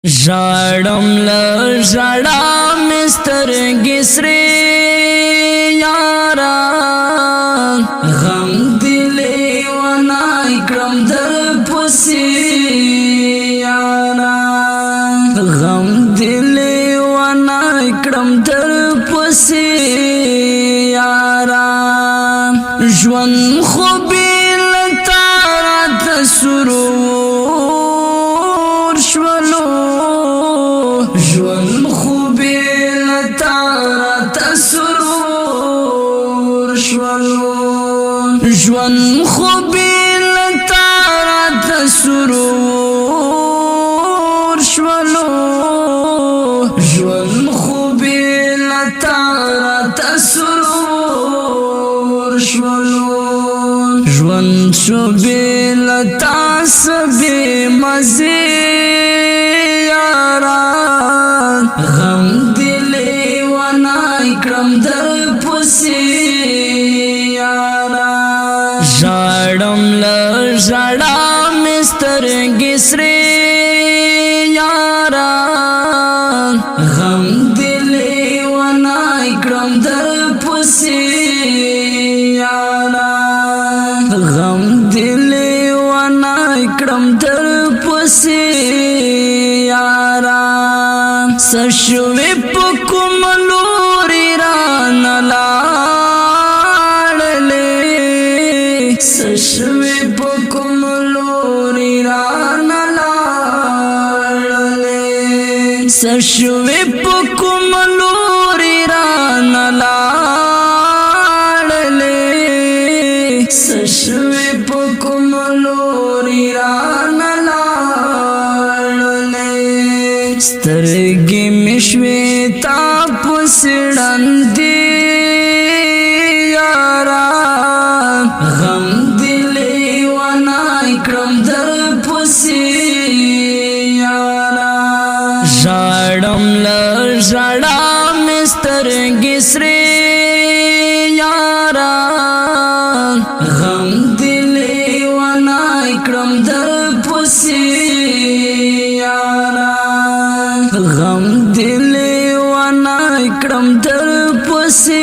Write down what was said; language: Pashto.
ژړم له ژړا مې سترګې سرې یارا غم دې لیونی کړم در پسې یارا غم دې لیونی کړم در پسې یارا ژوند خو بې له تا راته سرور شولو ژوند خو بې له تا راته سرور شولو ژوند خو بې له تا راته سرور شولو ژوند خو بې له تا راته سرور شولو ژوند شو بې له تا سبې مزې یارا غم دې لیونی کړم در پسې یارا ژړم له ژړا مې سترګې سرې یارا غم دې لیونی کړم در پسې یارا غم دې لیونی کړم در پسې یارا سشوی په کوم لوري رانه لاړلې سشوی په کوم لوري رانه لاړلې سشوی په کوم لوري رانه لاړلې سشوی په کوم لوري رانه لاړلې سترګې مې شوې تا پسې ړندې یارا غم دې لیونی کړم در پسې یارا ژړم له ژړا مې سترګې سرې یارا غم دې لیونی کړم در پسې یارا غم دې لیونی کړم در پسې